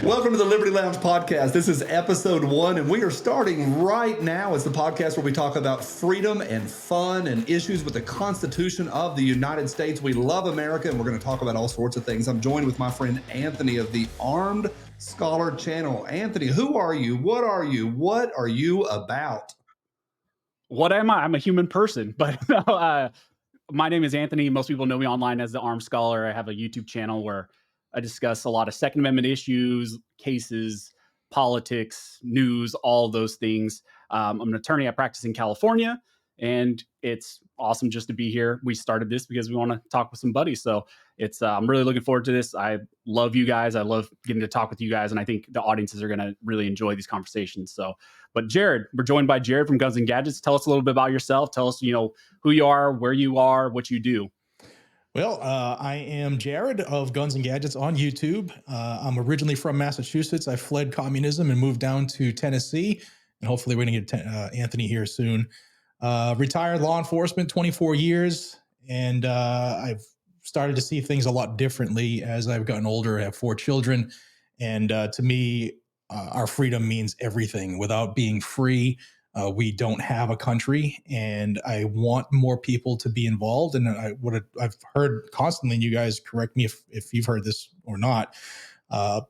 Welcome to the Liberty Lounge podcast. This is episode 1, and we are starting right now. It's the podcast where we talk about freedom and fun and issues with the Constitution of the United States. We love America, and we're going to talk about all sorts of things. I'm joined with my friend Anthony of the Armed Scholar channel. Anthony, who are you? What are you? What are you about? What am I? I'm a human person, but my name is Anthony. Most people know me online as the Armed Scholar. I have a YouTube channel where I discuss a lot of Second Amendment issues, cases, politics, news, all of those things. I'm an attorney. I practice in California, and it's awesome just to be here. We started this because we want to talk with some buddies. So it's I'm really looking forward to this. I love you guys. I love getting to talk with you guys, and I think the audiences are going to really enjoy these conversations. So, but Jared, we're joined by Jared from Guns and Gadgets. Tell us a little bit about yourself. Tell us, who you are, where you are, what you do. Well, I am Jared of Guns and Gadgets on YouTube. I'm originally from Massachusetts. I fled communism and moved down to Tennessee, and hopefully we're going to get Anthony here soon. Retired law enforcement, 24 years, and I've started to see things a lot differently as I've gotten older. I have 4 children, and to me, our freedom means everything. Without being free, we don't have a country, and I want more people to be involved. And I've heard constantly, and you guys correct me if you've heard this or not,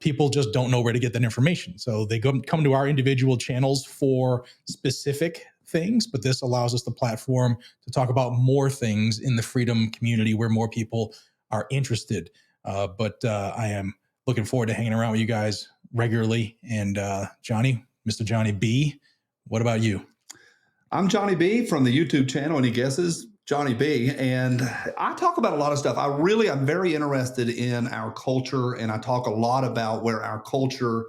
people just don't know where to get that information. So they come to our individual channels for specific things, but this allows us the platform to talk about more things in the freedom community where more people are interested. But I am looking forward to hanging around with you guys regularly. And Johnny, Mr. Johnny B., what about you? I'm Johnny B from the YouTube channel. Any guesses? Johnny B. And I talk about a lot of stuff. I'm very interested in our culture, and I talk a lot about where our culture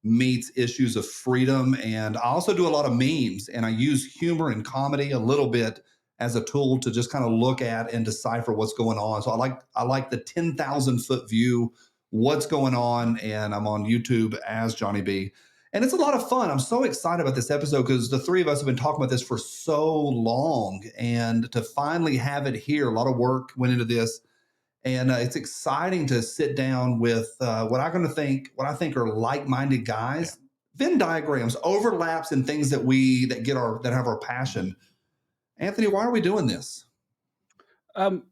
meets issues of freedom. And I also do a lot of memes, and I use humor and comedy a little bit as a tool to just kind of look at and decipher what's going on. So I like the 10,000 foot view, what's going on, and I'm on YouTube as Johnny B. And it's a lot of fun. I'm so excited about this episode because the 3 of us have been talking about this for so long. And to finally have it here, a lot of work went into this. And it's exciting to sit down with what I think are like-minded guys, Venn diagrams, overlaps, and things that have our passion. Anthony, why are we doing this?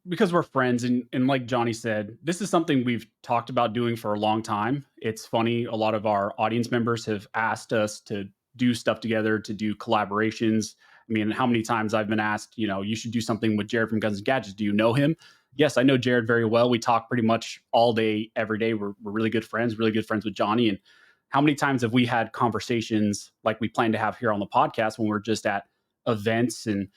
Because we're friends, and like Johnny said, this is something we've talked about doing for a long time. It's funny, a lot of our audience members have asked us to do stuff together, to do collaborations. I mean, how many times I've been asked, you should do something with Jared from Guns and Gadgets. Do you know him? Yes, I know Jared very well. We talk pretty much all day, every day. We're really good friends with Johnny. And how many times have we had conversations like we plan to have here on the podcast when we're just at events and,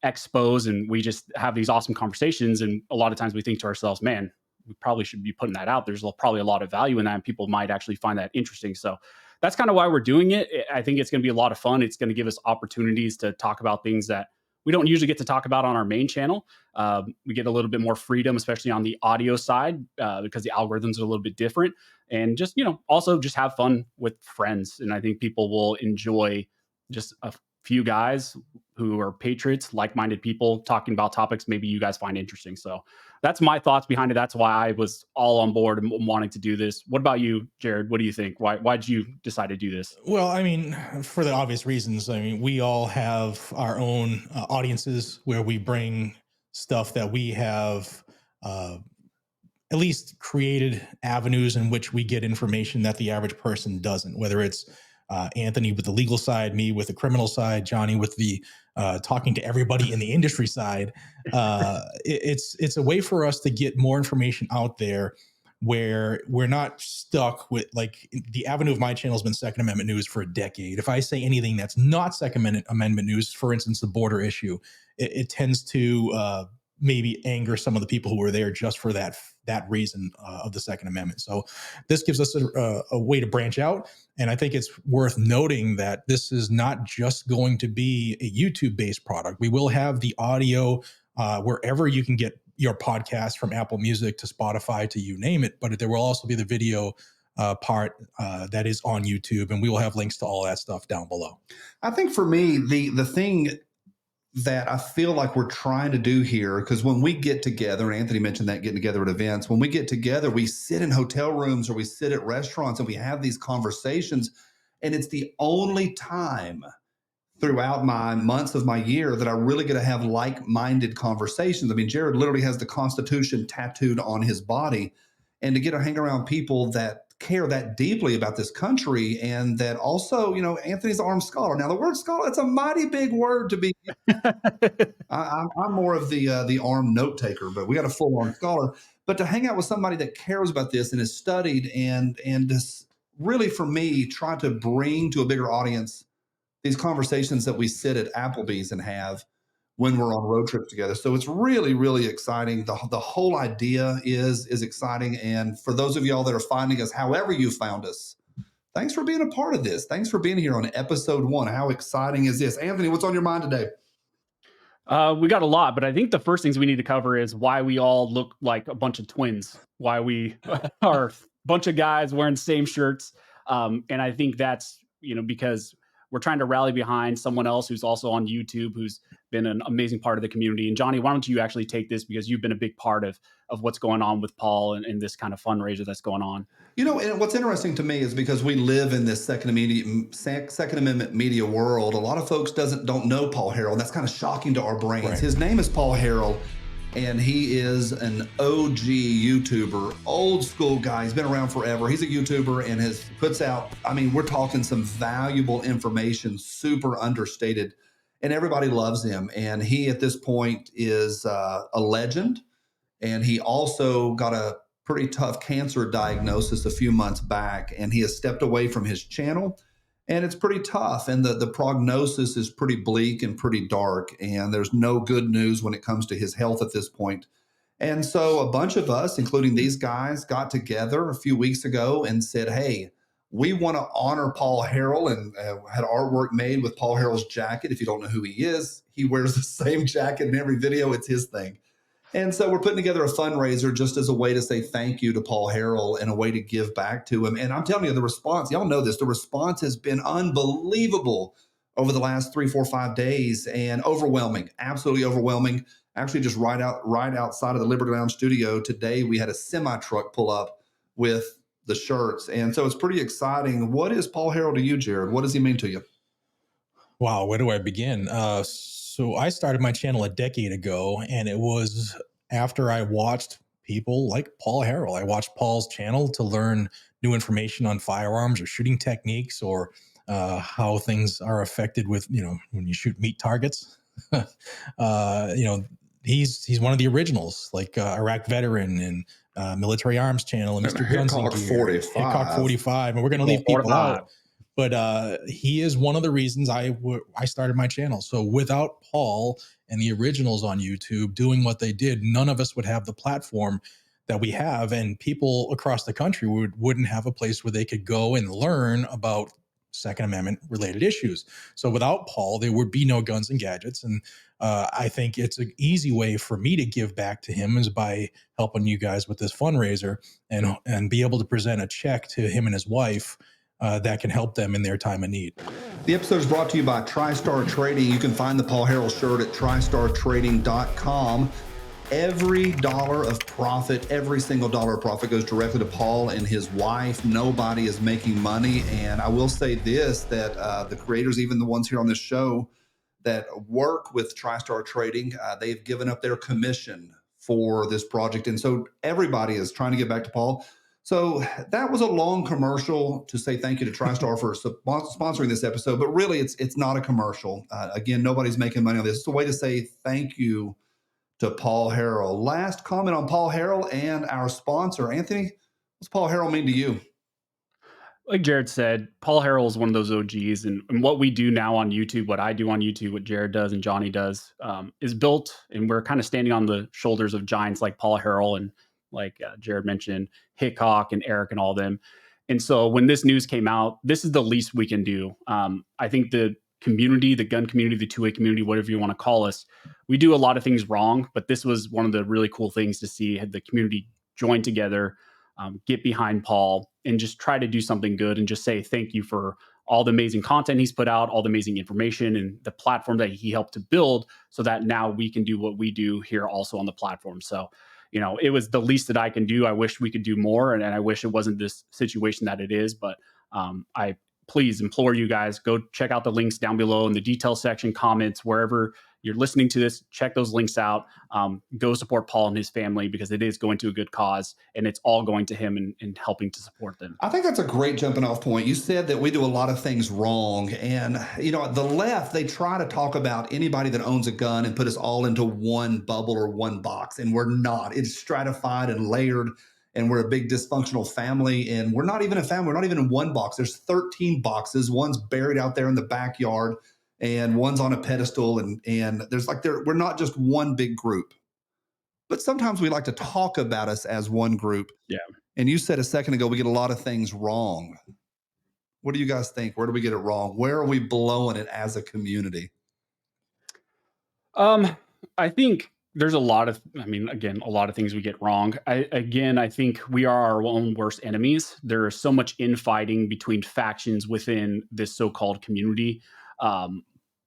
expos, and we just have these awesome conversations. And a lot of times we think to ourselves, man, we probably should be putting that out. There's probably a lot of value in that, and people might actually find that interesting. So that's kind of why we're doing it. I think it's going to be a lot of fun. It's going to give us opportunities to talk about things that we don't usually get to talk about on our main channel. We get a little bit more freedom, especially on the audio side, because the algorithms are a little bit different. And just, also just have fun with friends. And I think people will enjoy just a few guys who are patriots, like-minded people talking about topics maybe you guys find interesting. So that's my thoughts behind it. That's why I was all on board and wanting to do this. What about you, Jared? What do you think? Why'd you decide to do this? Well, I mean, for the obvious reasons. I mean, we all have our own audiences where we bring stuff that we have at least created avenues in which we get information that the average person doesn't, whether it's Anthony with the legal side, me with the criminal side, Johnny with the talking to everybody in the industry side. It's a way for us to get more information out there where we're not stuck with, like, the avenue of my channel has been Second Amendment news for a decade. If I say anything that's not Second Amendment news, for instance, the border issue, it tends to maybe anger some of the people who were there just for that reason of the Second Amendment. So this gives us a way to branch out. And I think it's worth noting that this is not just going to be a YouTube-based product. We will have the audio wherever you can get your podcast, from Apple Music to Spotify to you name it. But there will also be the video part that is on YouTube, and we will have links to all that stuff down below. I think for me, the thing that I feel like we're trying to do here, because when we get together, and Anthony mentioned that getting together at events, when we get together, we sit in hotel rooms or we sit at restaurants and we have these conversations. And it's the only time throughout my months of my year that I really get to have like-minded conversations. I mean, Jared literally has the Constitution tattooed on his body, and to get to hang around people that care that deeply about this country, and that also, Anthony's an armed scholar. Now, the word scholar, it's a mighty big word to be. I'm more of the armed note taker, but we got a full on scholar. But to hang out with somebody that cares about this and has studied and just really, for me, try to bring to a bigger audience these conversations that we sit at Applebee's and have when we're on road trips together. So it's really, really exciting. The whole idea is exciting. And for those of y'all that are finding us, however you found us, thanks for being a part of this. Thanks for being here on episode 1. How exciting is this? Anthony, what's on your mind today? We got a lot, but I think the first things we need to cover is why we all look like a bunch of twins, why we are a bunch of guys wearing the same shirts. And I think that's, because we're trying to rally behind someone else who's also on YouTube, who's been an amazing part of the community. And Johnny, why don't you actually take this, because you've been a big part of what's going on with Paul and this kind of fundraiser that's going on. And what's interesting to me is because we live in this Second Amendment media world, a lot of folks don't know Paul Harrell. That's kind of shocking to our brains. Right. His name is Paul Harrell, and he is an OG YouTuber, old school guy. He's been around forever. He's a YouTuber and puts out, we're talking some valuable information, super understated, and everybody loves him. And he, at this point, is a legend. And he also got a pretty tough cancer diagnosis a few months back, and he has stepped away from his channel, and it's pretty tough. And the prognosis is pretty bleak and pretty dark, and there's no good news when it comes to his health at this point. And so a bunch of us, including these guys, got together a few weeks ago and said, hey, we want to honor Paul Harrell, and had artwork made with Paul Harrell's jacket. If you don't know who he is, he wears the same jacket in every video. It's his thing. And so we're putting together a fundraiser just as a way to say thank you to Paul Harrell and a way to give back to him. And I'm telling you, the response, y'all know this, the response has been unbelievable over the last 3, 4, 5 days, and overwhelming, absolutely overwhelming. Actually, just right outside of the Liberty Lounge studio today, we had a semi truck pull up with the shirts. And so it's pretty exciting. What is Paul Harrell to you, Jared? What does he mean to you? Wow, where do I begin? So I started my channel a decade ago, and it was after I watched people like Paul Harrell. I watched Paul's channel to learn new information on firearms or shooting techniques, or how things are affected with, when you shoot meat targets. He's one of the originals, like Iraq veteran and military arms channel, and Mr. Guns and Gear, Hickok 45, and we're going to leave people out. But he is one of the reasons I started my channel. So without Paul and the originals on YouTube doing what they did, none of us would have the platform that we have, and people across the country wouldn't have a place where they could go and learn about Second Amendment related issues. So without Paul, there would be no Guns and Gadgets. And I think it's an easy way for me to give back to him is by helping you guys with this fundraiser and be able to present a check to him and his wife that can help them in their time of need. The episode is brought to you by TriStar Trading. You can find the Paul Harrell shirt at tristartrading.com. Every dollar of profit, every single dollar of profit goes directly to Paul and his wife. Nobody is making money. And I will say this, that the creators, even the ones here on this show that work with TriStar Trading, they've given up their commission for this project. And so everybody is trying to get back to Paul. So that was a long commercial to say thank you to TriStar for sponsoring this episode, but really it's not a commercial. Again, nobody's making money on this. It's a way to say thank you to Paul Harrell. Last comment on Paul Harrell and our sponsor. Anthony, what's Paul Harrell mean to you? Like Jared said, Paul Harrell is one of those OGs, and what we do now on YouTube, what I do on YouTube, what Jared does and Johnny does, is built, and we're kind of standing on the shoulders of giants like Paul Harrell and, like Jared mentioned, Hickok and Eric and all of them. And so when this news came out, this is the least we can do. I think the community, the gun community, the two-way community, whatever you want to call us, we do a lot of things wrong, but this was one of the really cool things to see the community join together, get behind Paul, and just try to do something good and just say thank you for all the amazing content he's put out, all the amazing information, and the platform that he helped to build, so that now we can do what we do here also on the platform. So, it was the least that I can do. I wish we could do more, and I wish it wasn't this situation that it is. But I please implore you guys, go check out the links down below in the details section, comments, wherever you're listening to this, check those links out. Go support Paul and his family, because it is going to a good cause, and it's all going to him and helping to support them. I think that's a great jumping off point. You said that we do a lot of things wrong. And, the left, they try to talk about anybody that owns a gun and put us all into one bubble or one box. And we're not. It's stratified and layered. And we're a big dysfunctional family. And we're not even a family. We're not even in one box. There's 13 boxes. One's buried out there in the backyard, and one's on a pedestal. And there's we're not just one big group. But sometimes we like to talk about us as one group. Yeah. And you said a second ago, we get a lot of things wrong. What do you guys think? Where do we get it wrong? Where are we blowing it as a community? I think there's a lot of things we get wrong. I think we are our own worst enemies. There is so much infighting between factions within this so-called community.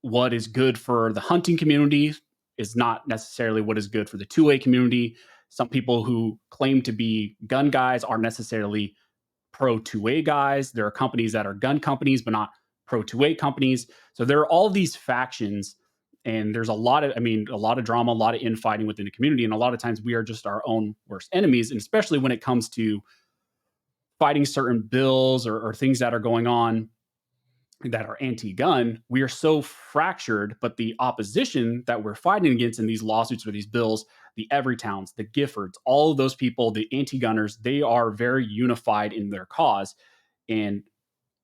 What is good for the hunting community is not necessarily what is good for the 2A community. Some people who claim to be gun guys aren't necessarily pro 2A guys. There are companies that are gun companies, but not pro 2A companies. So there are all these factions, and there's a lot of drama, a lot of infighting within the community. And a lot of times we are just our own worst enemies. And especially when it comes to fighting certain bills or things that are going on that are anti-gun, we are so fractured. But the opposition that we're fighting against in these lawsuits or these bills, the Everytowns, the Giffords, all of those people, the anti-gunners, they are very unified in their cause. And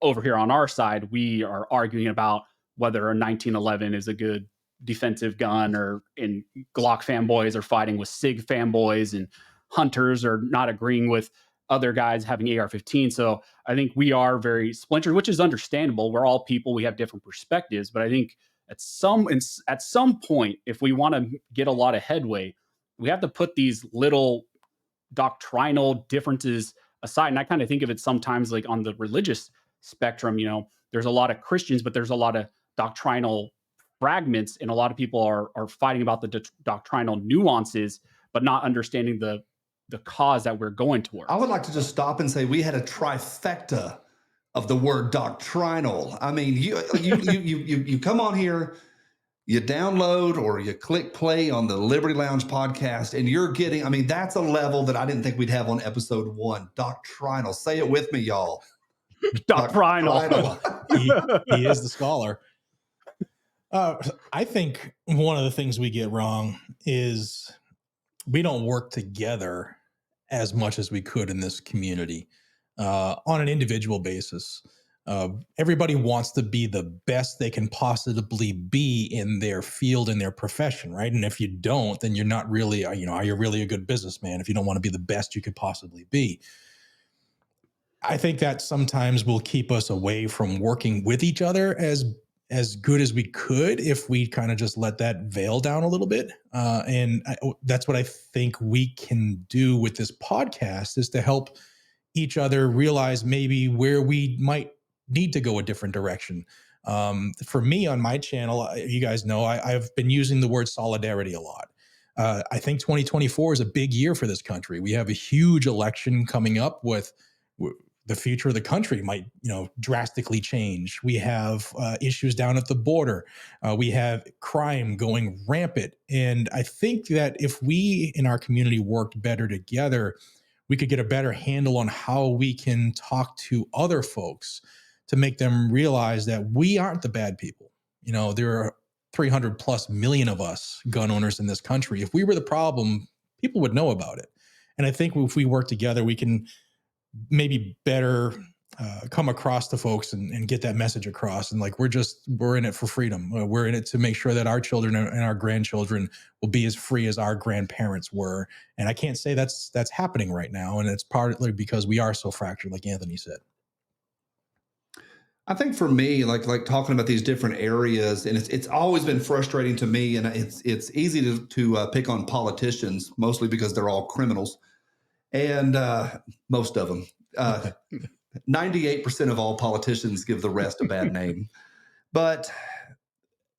over here on our side, we are arguing about whether a 1911 is a good defensive gun, and Glock fanboys are fighting with SIG fanboys, and hunters are not agreeing with other guys having AR-15. So I think we are very splintered, which is understandable. We're all people. We have different perspectives. But I think at some point, if we want to get a lot of headway, we have to put these little doctrinal differences aside. And I kind of think of it sometimes like on the religious spectrum. There's a lot of Christians, but there's a lot of doctrinal fragments, and a lot of people are fighting about the doctrinal nuances, but not understanding the cause that we're going towards. I would like to just stop and say we had a trifecta of the word doctrinal. I mean, you come on here, you download or you click play on the Liberty Lounge podcast, and you're getting, that's a level that I didn't think we'd have on episode 1. Doctrinal. Say it with me, y'all. Doctrinal. He is the scholar. I think one of the things we get wrong is we don't work together as much as we could in this community on an individual basis. Everybody wants to be the best they can possibly be in their field, in their profession, right? And if you don't, then you're not really, are you really a good businessman if you don't want to be the best you could possibly be? I think that sometimes will keep us away from working with each other as good as we could if we kind of just let that veil down a little bit. That's what I think we can do with this podcast, is to help each other realize maybe where we might need to go a different direction. For me on my channel, you guys know, I've been using the word solidarity a lot. I think 2024 is a big year for this country. We have a huge election coming up with the future of the country might, drastically change. We have issues down at the border. We have crime going rampant. And I think that if we in our community worked better together, we could get a better handle on how we can talk to other folks to make them realize that we aren't the bad people. There are 300 plus million of us gun owners in this country. If we were the problem, people would know about it. And I think if we work together, we can maybe better come across to folks and get that message across. And we're in it for freedom. We're in it to make sure that our children and our grandchildren will be as free as our grandparents were. And I can't say that's happening right now. And it's partly because we are so fractured, like Anthony said. I think for me, like talking about these different areas, and it's always been frustrating to me, and it's easy to pick on politicians, mostly because they're all criminals, and most of them. 98% of all politicians give the rest a bad name. But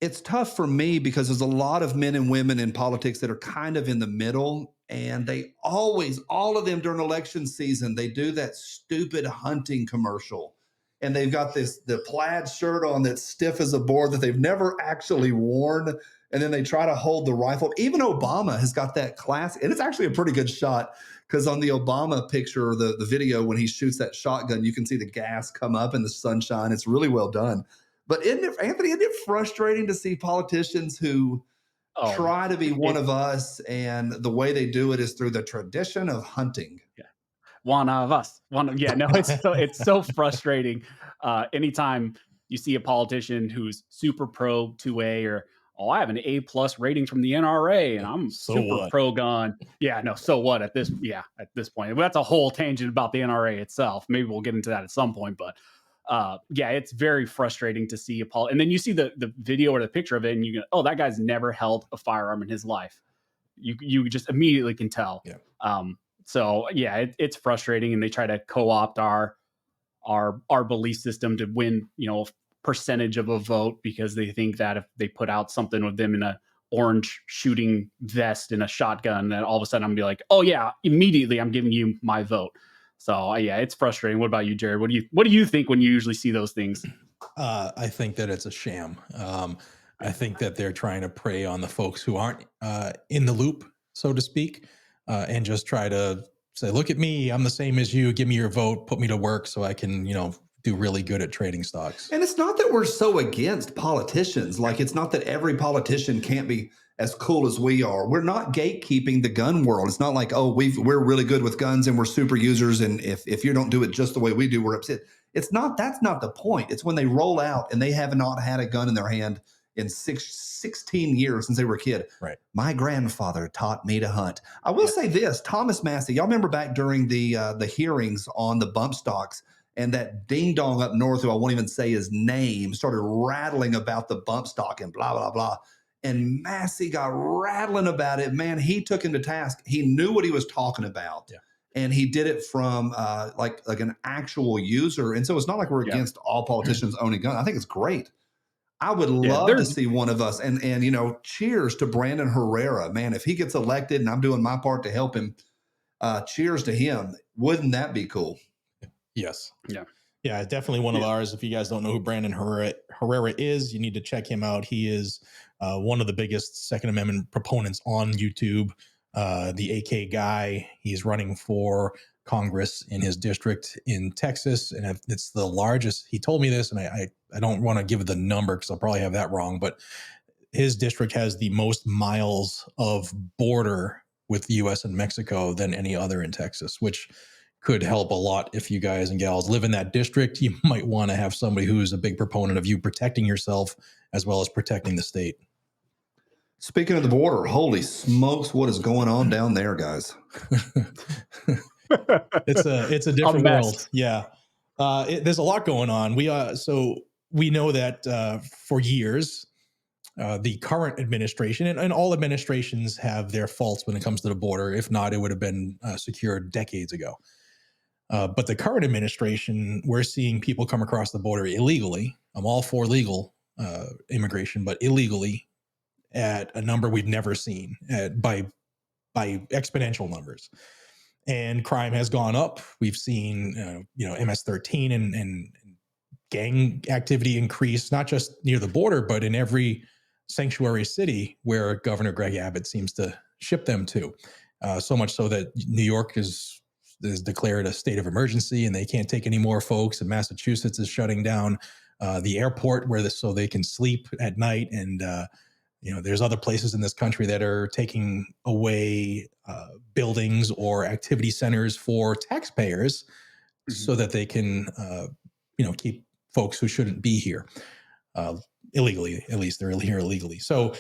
it's tough for me because there's a lot of men and women in politics that are kind of in the middle. And they always, all of them during election season, they do that stupid hunting commercial. And they've got the plaid shirt on that's stiff as a board that they've never actually worn. And then they try to hold the rifle. Even Obama has got that class. And it's actually a pretty good shot because on the Obama picture, the video, when he shoots that shotgun, you can see the gas come up in the sunshine. It's really well done. But Anthony, isn't it frustrating to see politicians who Oh, try to be one it, of us, and the way they do it is through the tradition of hunting? yeah. One of us. Yeah, no, it's so frustrating. Anytime you see a politician who's super pro 2A or I have an A+ rating from the NRA and I'm So super what? pro gun. Yeah, no, so what at this point. Well, that's a whole tangent about the NRA itself. Maybe we'll get into that at some point, but yeah, it's very frustrating to see and then you see the video or the picture of it and you go, oh, that guy's never held a firearm in his life. You just immediately can tell. Yeah. So yeah, it's frustrating, and they try to co-opt our belief system to win, percentage of a vote because they think that if they put out something with them in a orange shooting vest and a shotgun, that all of a sudden I'm gonna be like, oh yeah, immediately I'm giving you my vote. So yeah, it's frustrating. What about you, Jared? What do you think when you usually see those things? I think that it's a sham. I think that they're trying to prey on the folks who aren't in the loop, so to speak, and just try to say, "Look at me, I'm the same as you. Give me your vote, put me to work, so I can, do really good at trading stocks." And it's not that we're so against politicians. Like, it's not that every politician can't be as cool as we are. We're not gatekeeping the gun world. It's not like, oh, we're really good with guns and we're super users. And if you don't do it just the way we do, we're upset. It's not, that's not the point. It's when they roll out and they have not had a gun in their hand in 16 years since they were a kid. Right. My grandfather taught me to hunt. I will say this, Thomas Massey, y'all remember back during the hearings on the bump stocks, and that ding dong up north, who I won't even say his name, started rattling about the bump stock and blah, blah, blah. And Massey got rattling about it. Man, he took him to task. He knew what he was talking about. Yeah. And he did it from like an actual user. And so it's not like we're Yeah. against all politicians owning guns. I think it's great. I would Yeah, love to see one of us. And cheers to Brandon Herrera. Man, if he gets elected and I'm doing my part to help him, cheers to him. Wouldn't that be cool? Yes. Yeah. Yeah, definitely one of Yeah. ours. If you guys don't know who Brandon Herrera is, you need to check him out. He is one of the biggest Second Amendment proponents on YouTube. The AK guy. He's running for Congress in his district in Texas, and it's the largest. He told me this, and I don't want to give the number because I'll probably have that wrong, but his district has the most miles of border with the U.S. and Mexico than any other in Texas, which could help a lot. If you guys and gals live in that district, you might want to have somebody who's a big proponent of you protecting yourself as well as protecting the state. Speaking of the border, holy smokes, what is going on down there, guys? It's a different mess. world. Yeah. There's a lot going on. So we know that for years, the current administration and all administrations have their faults when it comes to the border. If not, it would have been secured decades ago. But the current administration, we're seeing people come across the border illegally. I'm all for legal immigration, but illegally at a number we've never seen by exponential numbers. And crime has gone up. We've seen, MS-13 and gang activity increase, not just near the border, but in every sanctuary city where Governor Greg Abbott seems to ship them to. So much so that New York is declared a state of emergency and they can't take any more folks. And Massachusetts is shutting down the airport so they can sleep at night. And there's other places in this country that are taking away buildings or activity centers for taxpayers so that they can, keep folks who shouldn't be here illegally. At least they're here illegally. So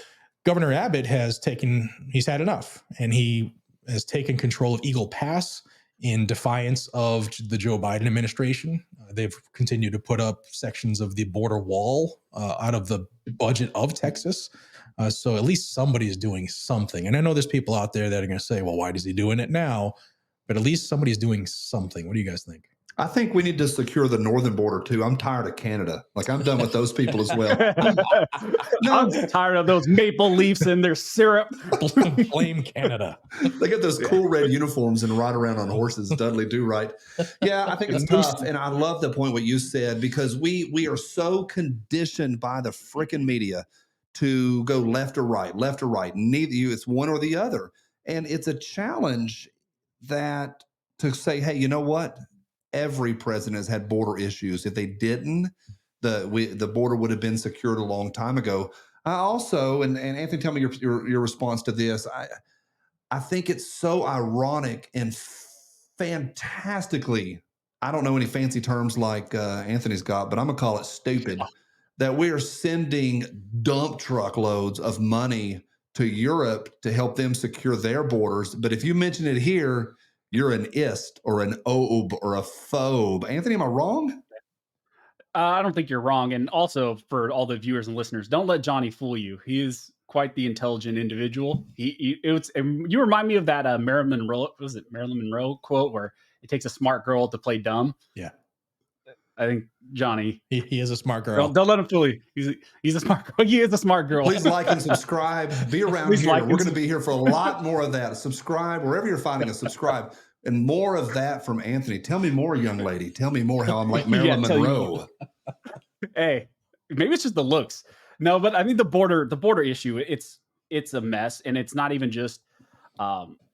Governor Abbott he's had enough, and he has taken control of Eagle Pass in defiance of the Joe Biden administration. They've continued to put up sections of the border wall out of the budget of Texas. So at least somebody is doing something. And I know there's people out there that are going to say, well, why is he doing it now? But at least somebody's doing something. What do you guys think? I think we need to secure the northern border too. I'm tired of Canada. Like I'm done with those people as well. I'm tired of those maple leafs and their syrup. Blame Canada. They get those cool red uniforms and ride around on horses. Dudley Do Right. Yeah, I think it's tough, and I love the point what you said because we are so conditioned by the freaking media to go left or right, left or right. Neither you, it's one or the other, and it's a challenge that to say, hey, you know what? Every president has had border issues. If they didn't, the border would have been secured a long time ago. I also, and Anthony, tell me your response to this. I think it's so ironic and fantastically, I don't know any fancy terms like Anthony's got, but I'm gonna call it stupid, that we are sending dump truck loads of money to Europe to help them secure their borders. But if you mention it here, you're an ist or an obe or a phobe. Anthony, am I wrong? I don't think you're wrong. And also, for all the viewers and listeners, don't let Johnny fool you. He is quite the intelligent individual. You remind me of that Marilyn Monroe, was it Marilyn Monroe quote where it takes a smart girl to play dumb? Yeah. I think Johnny. He is a smart girl. Don't let him fool you. He's a smart girl. He is a smart girl. Please like and subscribe. Be around Please here. like We're going to be here for a lot more of that. Subscribe wherever you're finding us. Subscribe and more of that from Anthony. Tell me more, young lady. Tell me more how I'm like Marilyn Monroe. Hey, maybe it's just the looks. No, but I mean the border issue. It's a mess, and it's not even just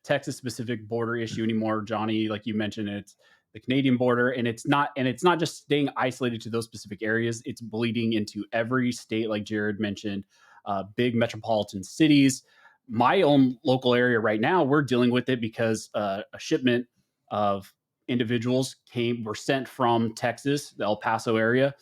Texas specific border issue anymore, Johnny. Like you mentioned, it's the Canadian border, and it's not just staying isolated to those specific areas. It's bleeding into every state, like Jared mentioned, big metropolitan cities. My own local area right now, we're dealing with it because a shipment of individuals were sent from Texas, the El Paso area,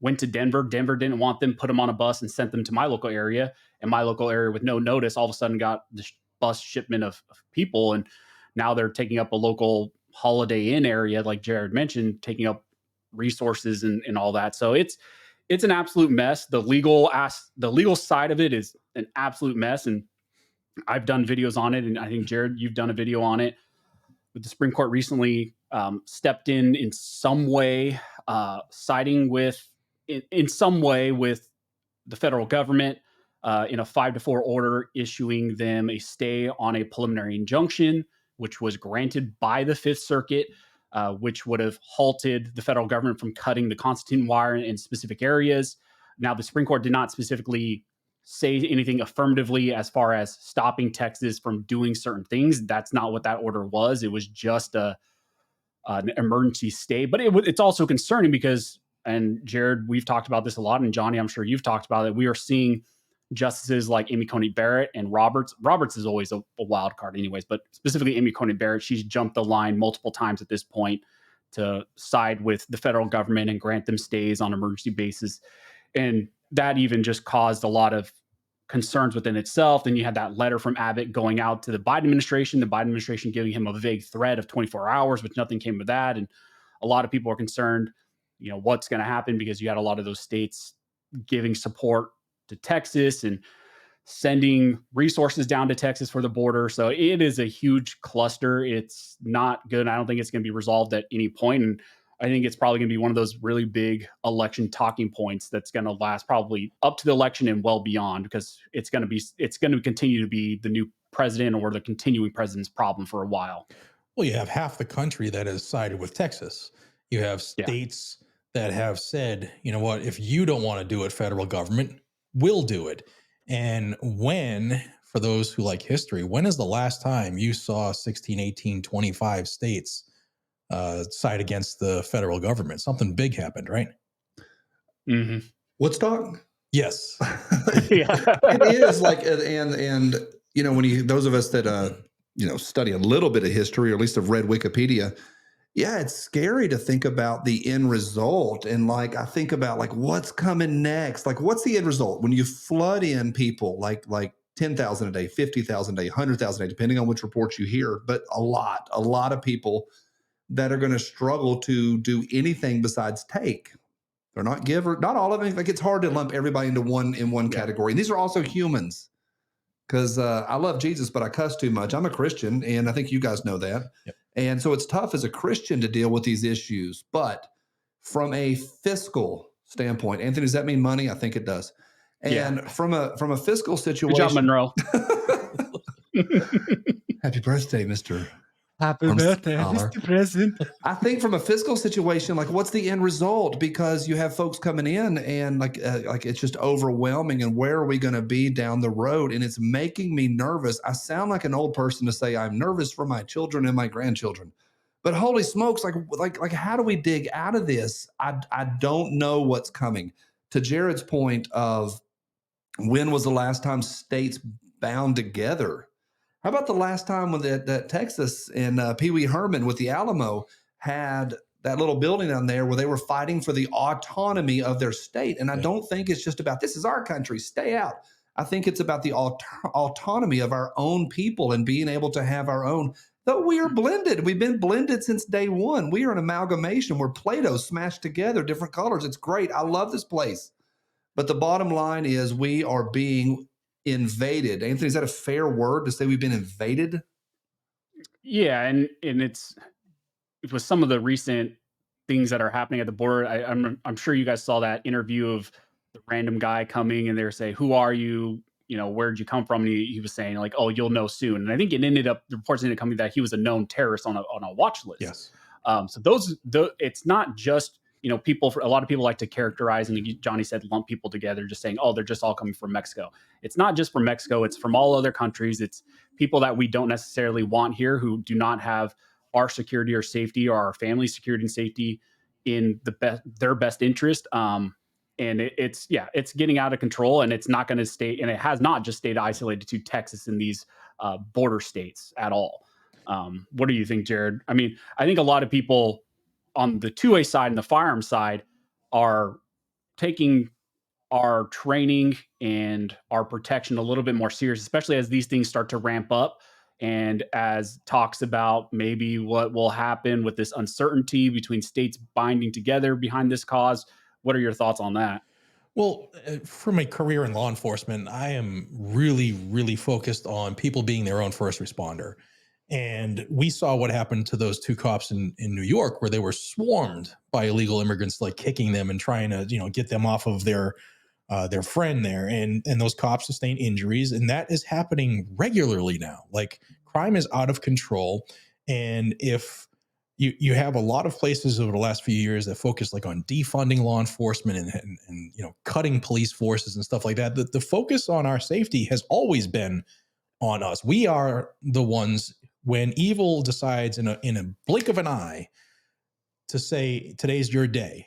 went to Denver. Denver didn't want them, put them on a bus and sent them to my local area. And my local area, with no notice, all of a sudden got this bus shipment of people. And now they're taking up a local Holiday Inn area, like Jared mentioned, taking up resources and all that. So it's an absolute mess. The legal side of it is an absolute mess. And I've done videos on it. And I think, Jared, you've done a video on it. But the Supreme Court recently stepped in some way, siding with in some way with the federal government in a 5-4 order, issuing them a stay on a preliminary injunction, which was granted by the Fifth Circuit, which would have halted the federal government from cutting the Constitution wire in specific areas. Now, the Supreme Court did not specifically say anything affirmatively as far as stopping Texas from doing certain things. That's not what that order was. It was just an emergency stay. But it's also concerning because, and Jared, we've talked about this a lot, and Johnny, I'm sure you've talked about it. We are seeing justices like Amy Coney Barrett and Roberts. Roberts is always a wild card anyways, but specifically Amy Coney Barrett, she's jumped the line multiple times at this point to side with the federal government and grant them stays on emergency basis. And that even just caused a lot of concerns within itself. Then you had that letter from Abbott going out to the Biden administration giving him a vague threat of 24 hours, which nothing came of that. And a lot of people are concerned, what's going to happen, because you had a lot of those states giving support to Texas and sending resources down to Texas for the border. So it is a huge cluster. It's not good. I don't think it's going to be resolved at any point. And I think it's probably going to be one of those really big election talking points that's going to last probably up to the election and well beyond, because it's going to continue to be the new president or the continuing president's problem for a while. Well, you have half the country that has sided with Texas. You have states that have said, you know what, if you don't want to do it, federal government will do it. And for those who like history, when is the last time you saw 16, 18, 25 states side against the federal government? Something big happened, right? Mm-hmm. Woodstock? Yes. It is like, and when those of us that study a little bit of history, or at least have read Wikipedia, it's scary to think about the end result. And I think about what's coming next. What's the end result when you flood in people like 10,000 a day, 50,000 a day, 100,000 a day, depending on which reports you hear, but a lot of people that are going to struggle to do anything besides take. They're not not all of them. It's hard to lump everybody into one category. And these are also humans, because I love Jesus, but I cuss too much. I'm a Christian, and I think you guys know that. Yep. And so it's tough as a Christian to deal with these issues. But from a fiscal standpoint, Anthony, does that mean money? I think it does. Yeah. And from a fiscal Good job, situation, Monroe. happy birthday, Mr. Happy birthday, Mr. President. I think from a fiscal situation, like what's the end result? Because you have folks coming in and like it's just overwhelming. And where are we going to be down the road? And it's making me nervous. I sound like an old person to say I'm nervous for my children and my grandchildren. But holy smokes, like how do we dig out of this? I don't know what's coming. To Jared's point of when was the last time states bound together? How about the last time when that Texas and Pee Wee Herman with the Alamo had that little building down there where they were fighting for the autonomy of their state? And I don't think it's just about this is our country, stay out. I think it's about the autonomy of our own people and being able to have our own. Though we are blended, we've been blended since day one. We are an amalgamation. We're Play-Doh smashed together, different colors. It's great. I love this place. But the bottom line is we are being invaded. Anthony, is that a fair word to say we've been invaded? Yeah, and it's with some of the recent things that are happening at the border. I'm sure you guys saw that interview of the random guy coming and they're saying, "Who are you? You know, where'd you come from?" And he was saying like, "Oh, you'll know soon." And I think the reports ended up coming that he was a known terrorist on a watch list. Yes. So it's not just people. A lot of people like to characterize, and Johnny said, lump people together, just saying, "Oh, they're just all coming from Mexico." It's not just from Mexico; it's from all other countries. It's people that we don't necessarily want here, who do not have our security or safety or our family's security and safety in their best interest. And it's getting out of control, and it's not going to stay, and it has not just stayed isolated to Texas and these border states at all. What do you think, Jared? I mean, I think a lot of people on the 2A side and the firearm side are taking our training and our protection a little bit more serious, especially as these things start to ramp up. And as talks about maybe what will happen with this uncertainty between states binding together behind this cause. What are your thoughts on that? Well, from a career in law enforcement, I am really, really focused on people being their own first responder. And we saw what happened to those two cops in New York, where they were swarmed by illegal immigrants, like kicking them and trying to, get them off of their friend there. And those cops sustained injuries. And that is happening regularly now. Like, crime is out of control. And if you have a lot of places over the last few years that focus like on defunding law enforcement and cutting police forces and stuff like that. The focus on our safety has always been on us. We are the ones, when evil decides in a blink of an eye to say today's your day,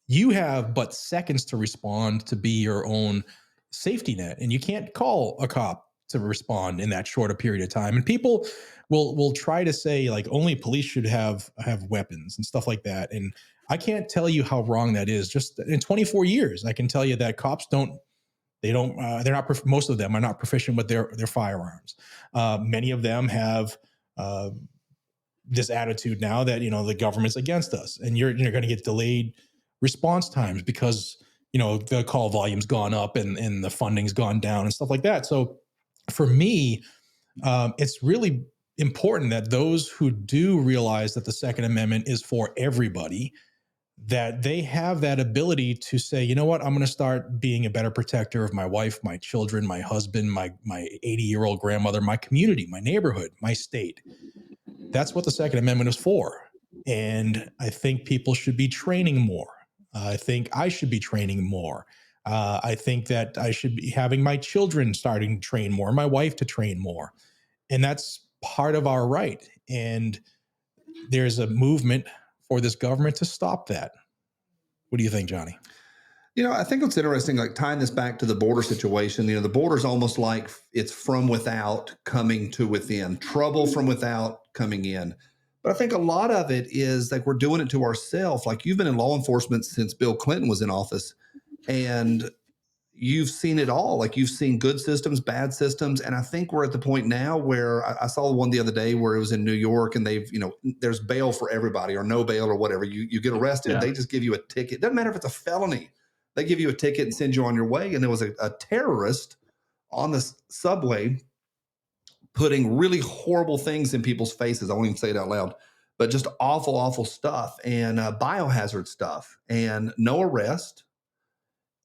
you have but seconds to respond to be your own safety net, and you can't call a cop to respond in that short a period of time. And people will try to say like only police should have weapons and stuff like that. And I can't tell you how wrong that is. Just in 24 years, I can tell you that cops they're not, most of them are not proficient with their firearms. Many of them have this attitude now that, the government's against us, and you're going to get delayed response times because, the call volume's gone up and the funding's gone down and stuff like that. So for me, it's really important that those who do realize that the Second Amendment is for everybody, that they have that ability to say, you know what, I'm going to start being a better protector of my wife, my children, my husband, my 80-year-old grandmother, my community, my neighborhood, my state. That's what the Second Amendment is for. And I think people should be training more. I think I should be training more. I think that I should be having my children starting to train more, my wife to train more. And that's part of our right. And there's a movement for this government to stop that. What do you think, Johnny? I think what's interesting, like tying this back to the border situation, the border's almost like it's from without coming to within, trouble from without coming in. But I think a lot of it is like we're doing it to ourselves. Like you've been in law enforcement since Bill Clinton was in office, and you've seen it all. Like you've seen good systems, bad systems. And I think we're at the point now where I saw one the other day where it was in New York and they've, there's bail for everybody or no bail or whatever. You get arrested, they just give you a ticket. Doesn't matter if it's a felony. They give you a ticket and send you on your way. And there was a terrorist on the subway putting really horrible things in people's faces. I won't even say it out loud, but just awful, awful stuff and biohazard stuff and no arrest.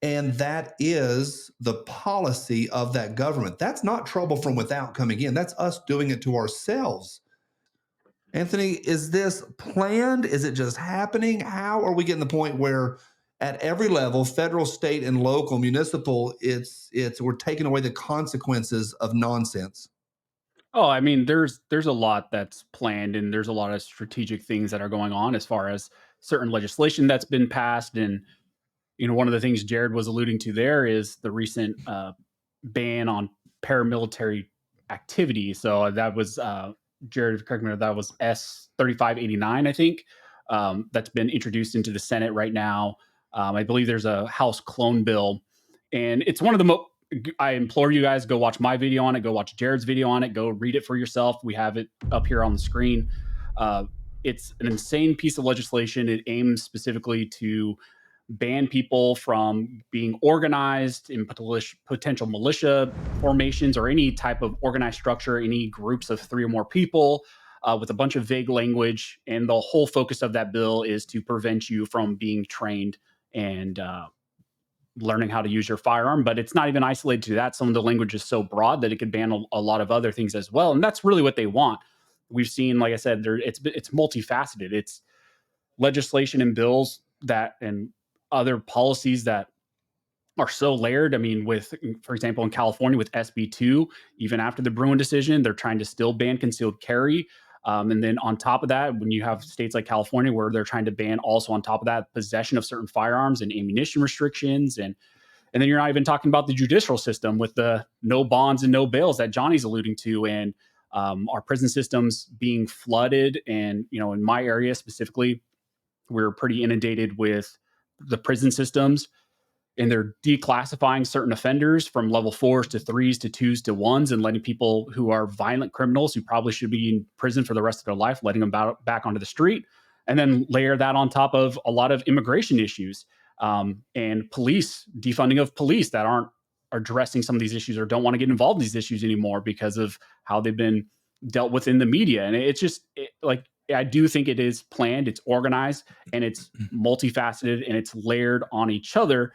And that is the policy of that government. That's not trouble from without coming in. That's us doing it to ourselves. Anthony, is this planned? Is it just happening? How are we getting the point where at every level, federal, state, and local, municipal, it's we're taking away the consequences of nonsense? Oh, I mean, there's a lot that's planned, and there's a lot of strategic things that are going on as far as certain legislation that's been passed. And one of the things Jared was alluding to there is the recent ban on paramilitary activity. So that was Jared, correct me, that was S 3589, I think. That's been introduced into the Senate right now. I believe there's a House clone bill, and it's one of the I implore you guys, go watch my video on it, go watch Jared's video on it, go read it for yourself. We have it up here on the screen. Uh, it's an insane piece of legislation. It aims specifically to ban people from being organized in potential militia formations or any type of organized structure, any groups of 3 or more people, with a bunch of vague language. And the whole focus of that bill is to prevent you from being trained and learning how to use your firearm. But it's not even isolated to that. Some of the language is so broad that it could ban a lot of other things as well. And that's really what they want. We've seen, like I said, it's multifaceted. It's legislation and bills that and other policies that are so layered. I mean, for example, in California with SB2, even after the Bruin decision, they're trying to still ban concealed carry. And then on top of that, when you have states like California where they're trying to ban also on top of that possession of certain firearms and ammunition restrictions, and then you're not even talking about the judicial system with the no bonds and no bails that Johnny's alluding to, and our prison systems being flooded. And in my area specifically, we're pretty inundated with the prison systems, and they're declassifying certain offenders from level 4s to 3s to 2s to 1s and letting people who are violent criminals who probably should be in prison for the rest of their life, letting them back onto the street. And then layer that on top of a lot of immigration issues, and defunding of police that aren't addressing some of these issues or don't want to get involved in these issues anymore because of how they've been dealt with in the media. And it's just like, I do think it is planned, it's organized, and it's multifaceted, and it's layered on each other,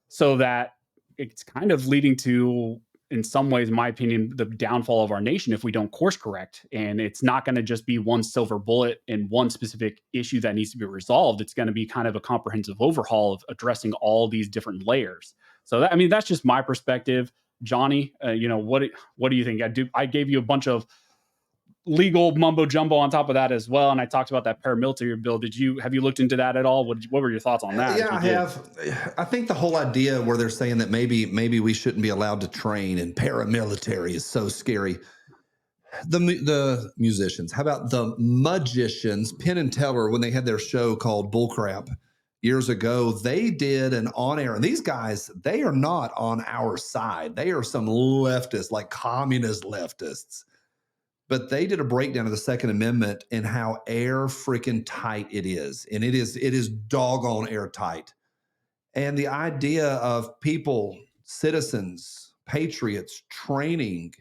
so that it's kind of leading to, in some ways, in my opinion, the downfall of our nation if we don't course correct. And it's not going to just be one silver bullet and one specific issue that needs to be resolved. It's going to be kind of a comprehensive overhaul of addressing all these different layers. So that's just my perspective. Johnny, what do you think? I gave you a bunch of legal mumbo jumbo on top of that as well, and I talked about that paramilitary bill. Have you looked into that at all? What were your thoughts on that? Yeah, I have. I think the whole idea where they're saying that maybe we shouldn't be allowed to train and paramilitary is so scary. The musicians, how about the magicians? Penn and Teller, when they had their show called Bullcrap years ago, they did an on-air, and these guys, they are not on our side. They are some leftists, like communist leftists. But they did a breakdown of the Second Amendment and how air freaking tight it is. And it is doggone airtight. And the idea of people, citizens, patriots training,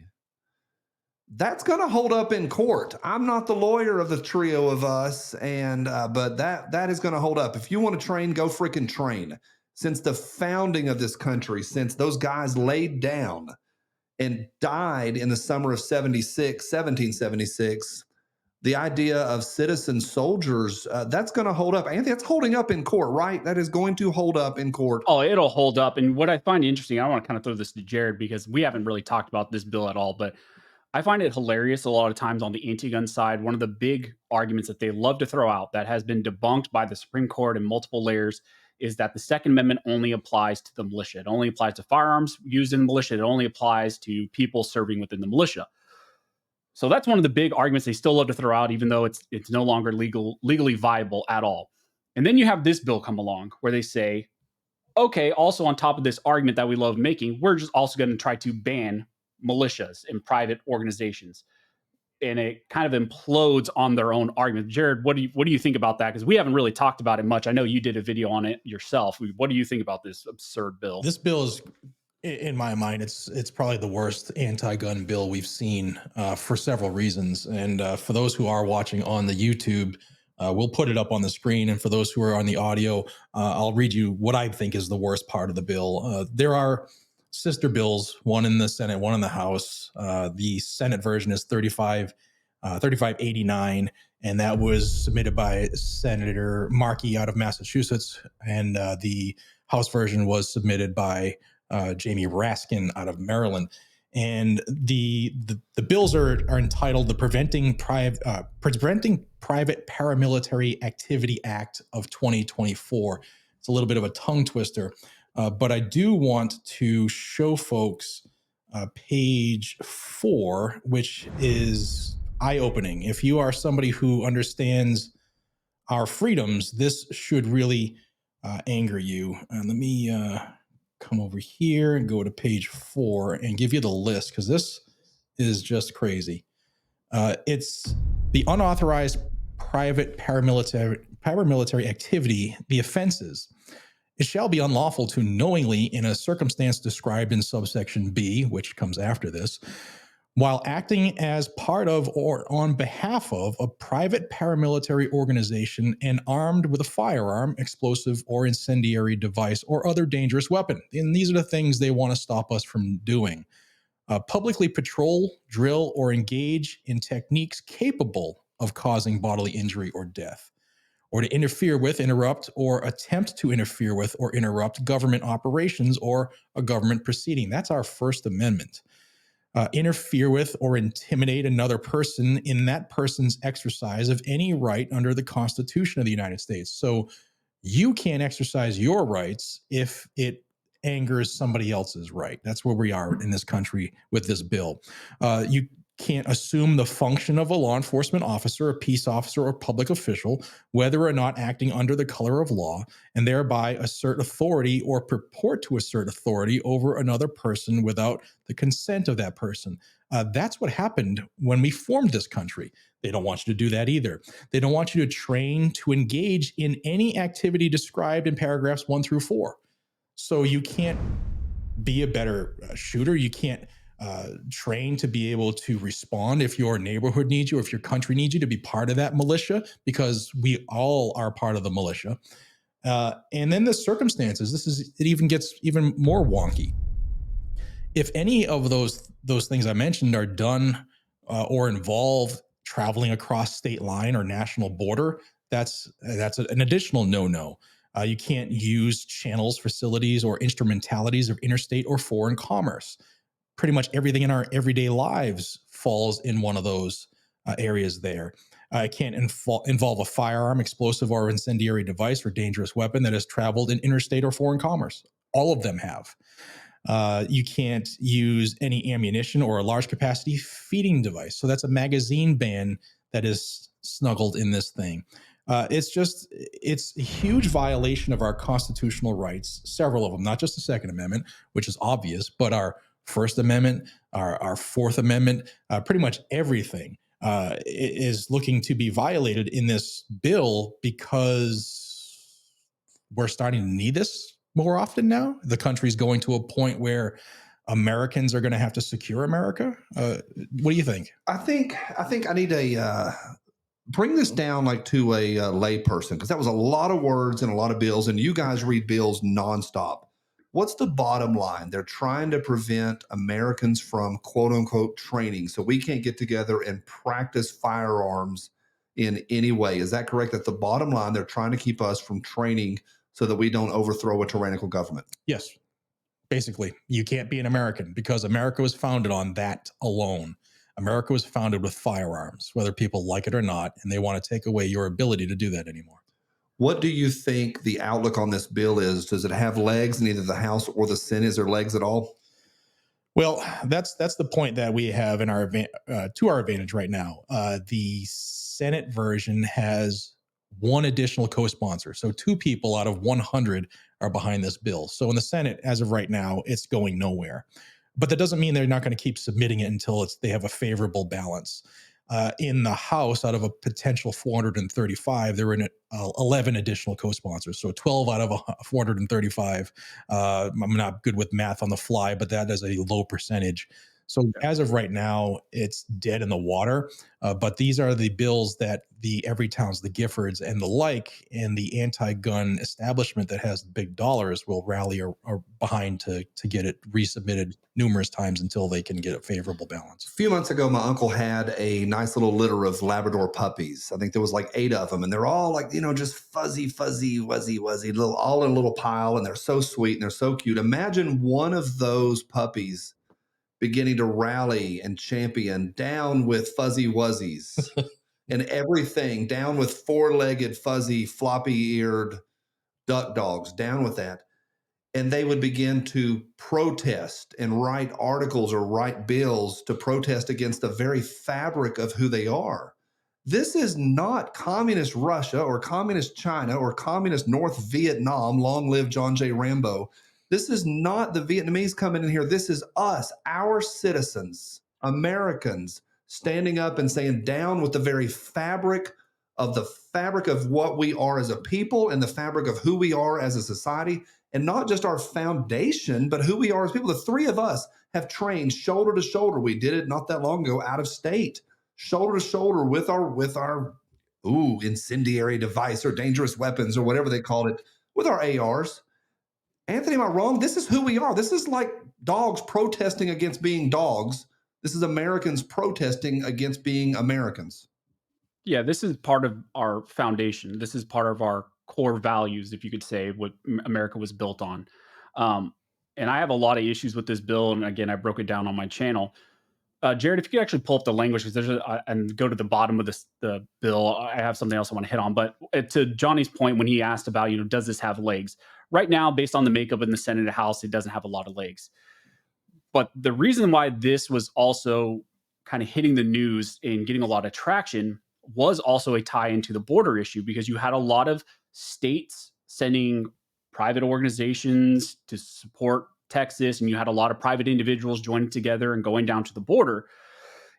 that's going to hold up in court. I'm not the lawyer of the trio of us, but that is going to hold up. If you want to train, go freaking train. Since the founding of this country, since those guys laid down and died in the summer of 1776, the idea of citizen soldiers, that's going to hold up. Anthony, that's holding up in court, right? That is going to hold up in court. Oh, it'll hold up. And what I find interesting, I want to kind of throw this to Jared because we haven't really talked about this bill at all, but I find it hilarious a lot of times on the anti-gun side. One of the big arguments that they love to throw out that has been debunked by the Supreme Court in multiple layers is that the Second Amendment only applies to the militia. It only applies to firearms used in the militia. It only applies to people serving within the militia. So that's one of the big arguments they still love to throw out, even though it's no longer legally viable at all. And then you have this bill come along where they say, okay, also on top of this argument that we love making, we're just also going to try to ban militias and private organizations. And it kind of implodes on their own argument. Jared, what do you think about that? Because we haven't really talked about it much. I know you did a video on it yourself. What do you think about this absurd bill? This bill is In my mind, it's probably the worst anti-gun bill we've seen for several reasons. And for those who are watching on the YouTube, we'll put it up on the screen. And for those who are on the audio, I'll read you what I think is the worst part of the bill. There are sister bills, one in the Senate, one in the House. The Senate version is 3589, and that was submitted by Senator Markey out of Massachusetts. And the House version was submitted by Jamie Raskin out of Maryland. And the bills are entitled the Preventing Private Paramilitary Activity Act of 2024. It's a little bit of a tongue twister, but I do want to show folks page 4, which is eye-opening. If you are somebody who understands our freedoms, this should really anger you. Let me come over here and go to page 4 and give you the list, because this is just crazy. It's the unauthorized private paramilitary activity, the offenses. It shall be unlawful to knowingly, in a circumstance described in subsection B, which comes after this, while acting as part of or on behalf of a private paramilitary organization and armed with a firearm, explosive, or incendiary device or other dangerous weapon. And these are the things they want to stop us from doing. Publicly patrol, drill, or engage in techniques capable of causing bodily injury or death, or to interfere with, interrupt, or attempt to interfere with or interrupt government operations or a government proceeding. That's our First Amendment. Interfere with or intimidate another person in that person's exercise of any right under the Constitution of the United States. So you can't exercise your rights if it angers somebody else's right. That's where we are in this country with this bill. You can't assume the function of a law enforcement officer, a peace officer, or public official, whether or not acting under the color of law, and thereby assert authority or purport to assert authority over another person without the consent of that person. That's what happened when we formed this country. They don't want you to do that either. They don't want you to train to engage in any activity described in paragraphs 1 through 4. So you can't be a better shooter. You can't train to be able to respond if your neighborhood needs you, or if your country needs you to be part of that militia, because we all are part of the militia. And then the circumstances, it even gets even more wonky. If any of those things I mentioned are done or involve traveling across state line or national border, that's an additional no-no. You can't use channels, facilities, or instrumentalities of interstate or foreign commerce. Pretty much everything in our everyday lives falls in one of those areas there. It can't involve a firearm, explosive, or incendiary device or dangerous weapon that has traveled in interstate or foreign commerce. All of them have. You can't use any ammunition or a large capacity feeding device. So that's a magazine ban that is snuggled in this thing. It's a huge violation of our constitutional rights, several of them, not just the Second Amendment, which is obvious, but our First Amendment, our Fourth Amendment, pretty much everything is looking to be violated in this bill, because we're starting to need this more often now. The country's going to a point where Americans are going to have to secure America. What do you think? I think I need a bring this down like to a lay person, because that was a lot of words and a lot of bills, and you guys read bills nonstop. What's the bottom line? They're trying to prevent Americans from quote unquote training, so we can't get together and practice firearms in any way. Is that correct? At the bottom line, they're trying to keep us from training so that we don't overthrow a tyrannical government. Yes. Basically, you can't be an American because America was founded on that alone. America was founded with firearms, whether people like it or not, and they want to take away your ability to do that anymore. What do you think the outlook on this bill is? Does it have legs in either the House or the Senate? Is there legs at all? Well, that's the point that we have in our to our advantage right now. The Senate version has one additional co-sponsor, so 2 people out of 100 are behind this bill. So in the Senate, as of right now, it's going nowhere. But that doesn't mean they're not going to keep submitting it until they have a favorable balance. In the House, out of a potential 435, there were 11 additional co-sponsors. So 12 out of 435. I'm not good with math on the fly, but that is a low percentage. So as of right now, it's dead in the water. But these are the bills that the Everytowns, the Giffords, and the like, and the anti-gun establishment that has big dollars will rally or behind to get it resubmitted numerous times until they can get a favorable balance. A few months ago, my uncle had a nice little litter of Labrador puppies. I think there was like 8 of them, and they're all like, just fuzzy, little, all in a little pile, and they're so sweet and they're so cute. Imagine one of those puppies beginning to rally and champion down with fuzzy wuzzies and everything, down with 4-legged, fuzzy, floppy-eared duck dogs, down with that. And they would begin to protest and write articles or write bills to protest against the very fabric of who they are. This is not communist Russia or communist China or communist North Vietnam. Long live John J. Rambo. This is not the Vietnamese coming in here. This is us, our citizens, Americans, standing up and saying down with the very fabric of what we are as a people and the fabric of who we are as a society. And not just our foundation, but who we are as people. The 3 of us have trained shoulder to shoulder. We did it not that long ago out of state, shoulder to shoulder with our incendiary device or dangerous weapons or whatever they called it, with our ARs. Anthony, am I wrong? This is who we are. This is like dogs protesting against being dogs. This is Americans protesting against being Americans. Yeah, this is part of our foundation. This is part of our core values, if you could say, what America was built on. And I have a lot of issues with this bill. And again, I broke it down on my channel. Jared, if you could actually pull up the language, because and go to the bottom of the bill, I have something else I want to hit on. But to Johnny's point, when he asked about, does this have legs? Right now, based on the makeup in the Senate and House, it doesn't have a lot of legs. But the reason why this was also kind of hitting the news and getting a lot of traction was also a tie into the border issue, because you had a lot of states sending private organizations to support Texas, and you had a lot of private individuals joining together and going down to the border.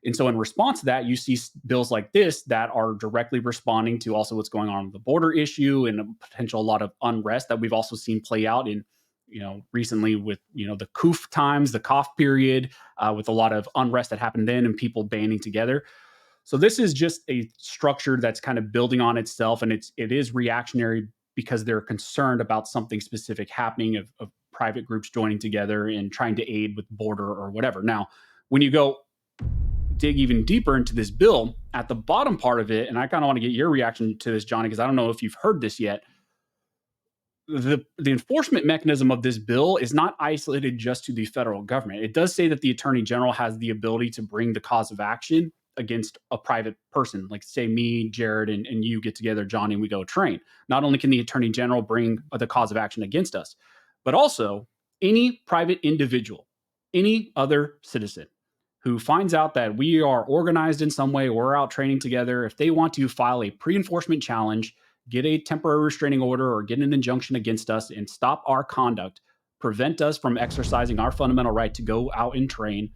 And so in response to that, you see bills like this that are directly responding to also what's going on with the border issue and a potential a lot of unrest that we've also seen play out in, recently with, the COOF times, the cough period, with a lot of unrest that happened then and people banding together. So this is just a structure that's kind of building on itself, and it is reactionary because they're concerned about something specific happening of private groups joining together and trying to aid with border or whatever. Now, when you go dig even deeper into this bill, at the bottom part of it, and I kind of want to get your reaction to this, Johnny, because I don't know if you've heard this yet. The enforcement mechanism of this bill is not isolated just to the federal government. It does say that the attorney general has the ability to bring the cause of action against a private person, like say me, Jared, and you get together, Johnny, and we go train. Not only can the attorney general bring the cause of action against us, but also any private individual, any other citizen who finds out that we are organized in some way, we're out training together, if they want to file a pre-enforcement challenge, get a temporary restraining order or get an injunction against us and stop our conduct, prevent us from exercising our fundamental right to go out and train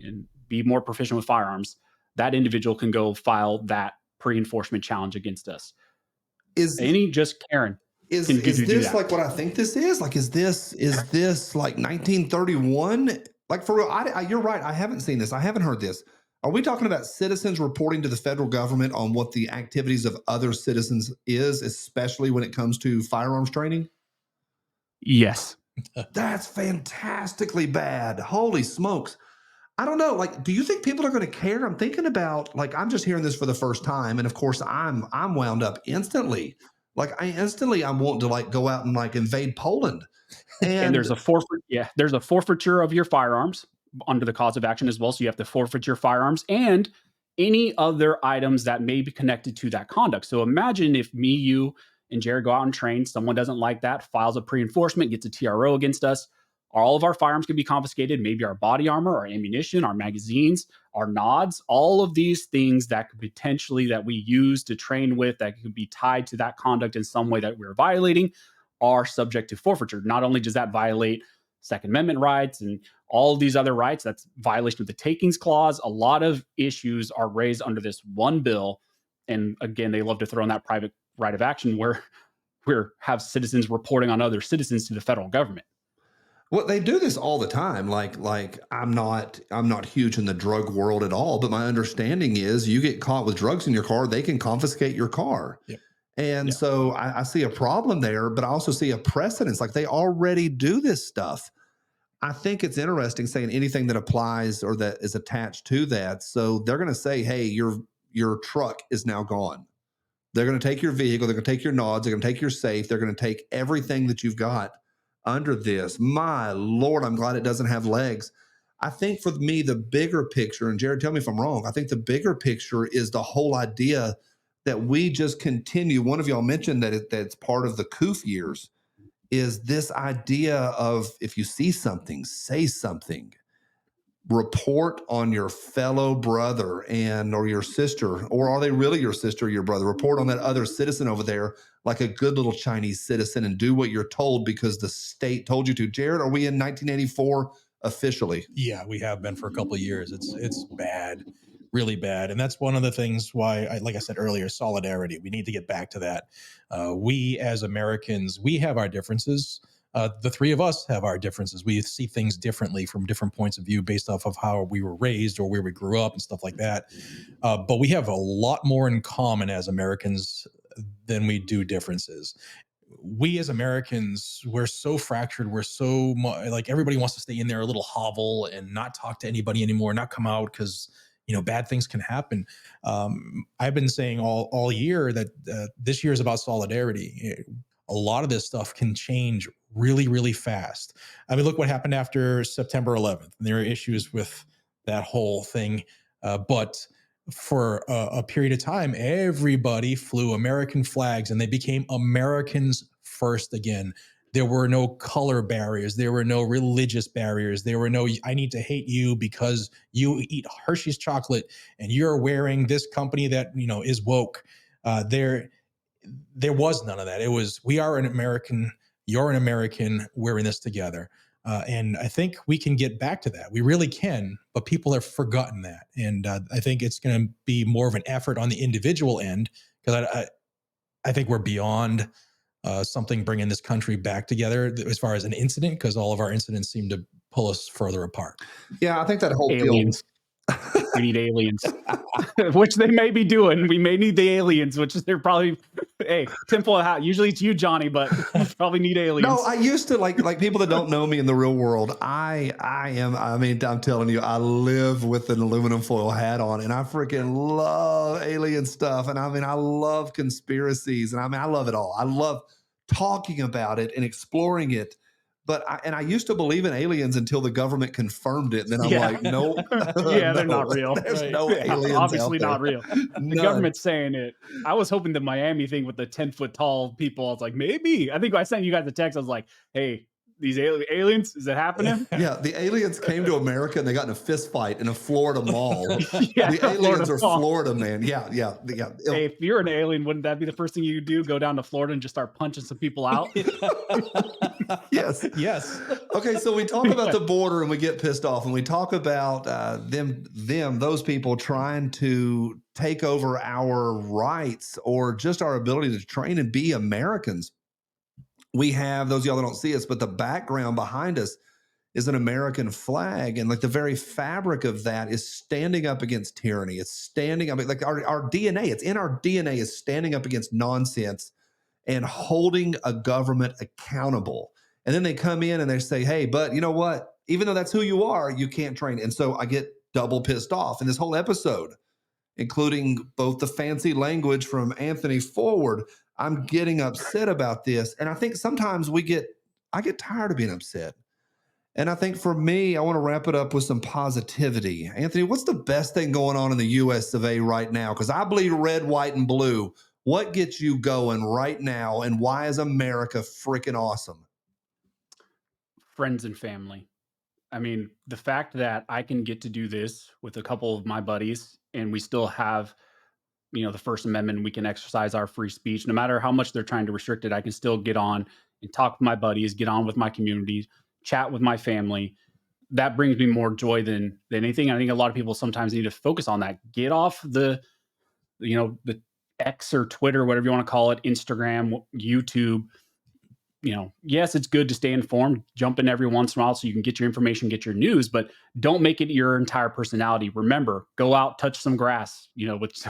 and be more proficient with firearms, that individual can go file that pre-enforcement challenge against us. Karen. Is this like what I think this is? Like, is this like 1931? Like, for real, you're right. I haven't seen this. I haven't heard this. Are we talking about citizens reporting to the federal government on what the activities of other citizens is, especially when it comes to firearms training? Yes. That's fantastically bad. Holy smokes. I don't know. Like, do you think people are going to care? I'm thinking about, like, I'm just hearing this for the first time. And of course, I'm wound up instantly. Like, I'm wanting to like go out and like invade Poland. And there's a forfeiture of your firearms under the cause of action as well. So you have to forfeit your firearms and any other items that may be connected to that conduct. So imagine if me, you, and Jared go out and train, someone doesn't like that, files a pre-enforcement, gets a TRO against us. All of our firearms can be confiscated, maybe our body armor, our ammunition, our magazines, our nods, all of these things that could potentially that we use to train with that could be tied to that conduct in some way that we're violating are subject to forfeiture. Not only does that violate Second Amendment rights and all these other rights. That's violation of the takings clause. A lot of issues are raised under this one bill. And again, they love to throw in that private right of action where we have citizens reporting on other citizens to the federal government. Well, they do this all the time. Like I'm not huge in the drug world at all, but my understanding is you get caught with drugs in your car, they can confiscate your car. Yep. And Yeah. so I see a problem there, but I also see a precedence. Like they already do this stuff. I think it's interesting saying anything that applies or that is attached to that. So they're going to say, hey, your truck is now gone. They're going to take your vehicle. They're going to take your nods. They're going to take your safe. They're going to take everything that you've got under this. My Lord, I'm glad it doesn't have legs. I think for me, the bigger picture, and Jared, tell me if I'm wrong, I think the bigger picture is the whole idea that we just continue. One of y'all mentioned that that's part of the COOF years is this idea of if you see something, say something, report on your fellow brother and or your sister, or are they really your sister or your brother? Report on that other citizen over there like a good little Chinese citizen and do what you're told because the state told you to. Jared, are we in 1984 officially? Yeah, we have been for a couple of years. It's bad, really bad, and that's one of the things why, like I said earlier, solidarity. We need to get back to that. We as Americans, we have our differences. The three of us have our differences. We see things differently from different points of view based off of how we were raised or where we grew up and stuff like that. But we have a lot more in common as Americans than we do differences. We as Americans, we're so fractured. We're so like everybody wants to stay in their little hovel and not talk to anybody anymore, not come out because bad things can happen. I've been saying all year that this year is about solidarity. A lot of this stuff can change really, really fast. I mean, look what happened after September 11th. And there are issues with that whole thing, but for a period of time, everybody flew American flags and they became Americans first again. There were no color barriers. There were no religious barriers. There were no, I need to hate you because you eat Hershey's chocolate and you're wearing this company that, is woke. There was none of that. It was, we are an American, you're an American, we're in this together. And I think we can get back to that. We really can, but people have forgotten that. And I think it's going to be more of an effort on the individual end because I think we're beyond something bringing this country back together as far as an incident, because all of our incidents seem to pull us further apart. Yeah, I think that whole Aliens. We need aliens, which they may be doing. We may need the aliens, which is they're probably, hey, tinfoil hat. Usually it's you, Johnny, but we probably need aliens. No, I used to like people that don't know me in the real world. I'm telling you, I live with an aluminum foil hat on, and I freaking love alien stuff. And I love conspiracies, and I love it all. I love talking about it and exploring it. But I used to believe in aliens until the government confirmed it. And then I'm like, nope. Yeah, they're not real. There's Right. no aliens. Obviously out not there. real. The None. government's saying it. I was hoping the Miami thing with the 10-foot tall people, I was like, maybe. I think I sent you guys a text. I was like, hey, these aliens, is it happening? Yeah, the aliens came to America and they got in a fist fight in a Florida mall. Yeah, The aliens are mall. Florida, man. Yeah. Hey, if you're an alien, wouldn't that be the first thing you do? Go down to Florida and just start punching some people out? Yes. Yes. Okay, so we talk about the border and we get pissed off, and we talk about those people trying to take over our rights or just our ability to train and be Americans. We have those of y'all that don't see us, but the background behind us is an American flag. And like the very fabric of that is standing up against tyranny. It's standing up, like our DNA, it's in our DNA, is standing up against nonsense and holding a government accountable. And then they come in and they say, hey, but you know what? Even though that's who you are, you can't train. And so I get double pissed off. And this whole episode, including both the fancy language from Anthony forward, I'm getting upset about this. And I think sometimes I get tired of being upset. And I think for me, I want to wrap it up with some positivity. Anthony, what's the best thing going on in the US of A right now? Because I bleed red, white, and blue. What gets you going right now? And why is America freaking awesome? Friends and family. I mean, the fact that I can get to do this with a couple of my buddies and we still have, the First Amendment, we can exercise our free speech. No matter how much they're trying to restrict it, I can still get on and talk with my buddies, get on with my community, chat with my family. that brings me more joy than anything. I think a lot of people sometimes need to focus on that. Get off the the X or Twitter, whatever you want to call it, Instagram, YouTube. Yes, it's good to stay informed, jump in every once in a while so you can get your information, get your news, but don't make it your entire personality. Remember, go out, touch some grass, which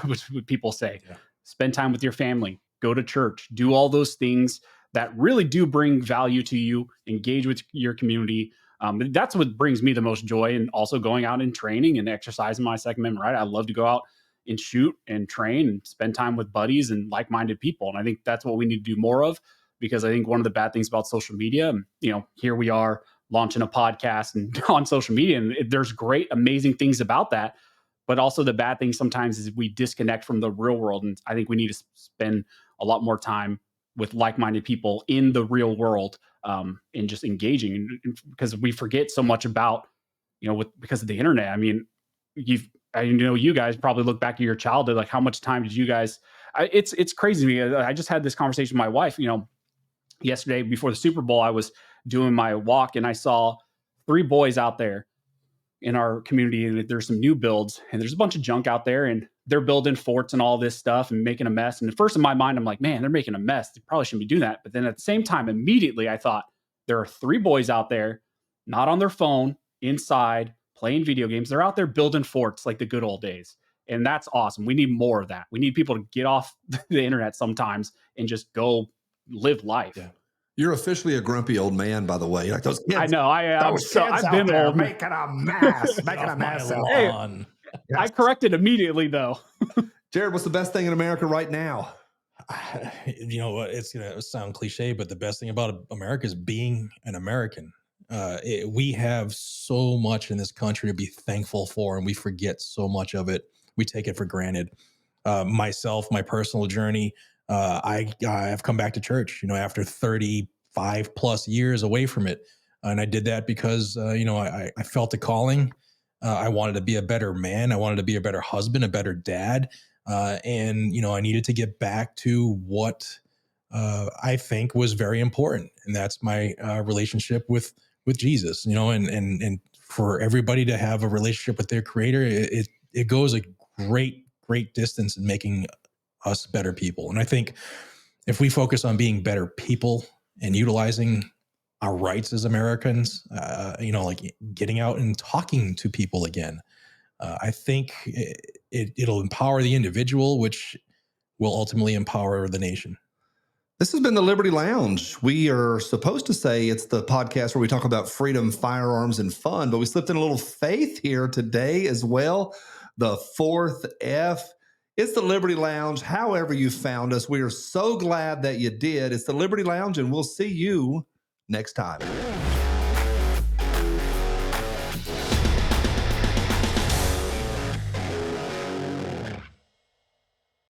people say. Yeah. Spend time with your family, go to church, do all those things that really do bring value to you, engage with your community. That's what brings me the most joy, and also going out and training and exercising my Second Amendment right. I love to go out and shoot and train and spend time with buddies and like-minded people. And I think that's what we need to do more of, because I think one of the bad things about social media, here we are launching a podcast and on social media, and there's great, amazing things about that. But also the bad thing sometimes is we disconnect from the real world. And I think we need to spend a lot more time with like-minded people in the real world, and just engaging, because we forget so much about, because of the internet. I mean, you guys probably look back at your childhood, like how much time did you guys, it's crazy to me. I just had this conversation with my wife, yesterday before the Super Bowl. I was doing my walk and I saw 3 boys out there in our community, and there's some new builds and there's a bunch of junk out there, and they're building forts and all this stuff and making a mess. And at first in my mind, I'm like, man, they're making a mess. They probably shouldn't be doing that. But then at the same time, immediately I thought, there are 3 boys out there, not on their phone, inside playing video games. They're out there building forts like the good old days. And that's awesome. We need more of that. We need people to get off the internet sometimes and just go live life. Yeah. You're officially a grumpy old man, by the way. Like those kids. I know. I've been old, making a mess, making a mess. Hey, I corrected immediately, though. Jared, what's the best thing in America right now? It's going to sound cliche, but the best thing about America is being an American. We have so much in this country to be thankful for, and we forget so much of it. We take it for granted. Myself, my personal journey, I've come back to church, after 35 plus years away from it. And I did that because, I felt a calling. I wanted to be a better man. I wanted to be a better husband, a better dad. And I needed to get back to what I think was very important. And that's my relationship with Jesus, and for everybody to have a relationship with their creator, it goes a great distance in making us better people. And I think if we focus on being better people and utilizing our rights as Americans, like getting out and talking to people again, I think it'll empower the individual, which will ultimately empower the nation. This has been the Liberty Lounge. We are supposed to say it's the podcast where we talk about freedom, firearms, and fun, but we slipped in a little faith here today as well. The 4th F. It's the Liberty Lounge. However you found us, we are so glad that you did. It's the Liberty Lounge, and we'll see you next time.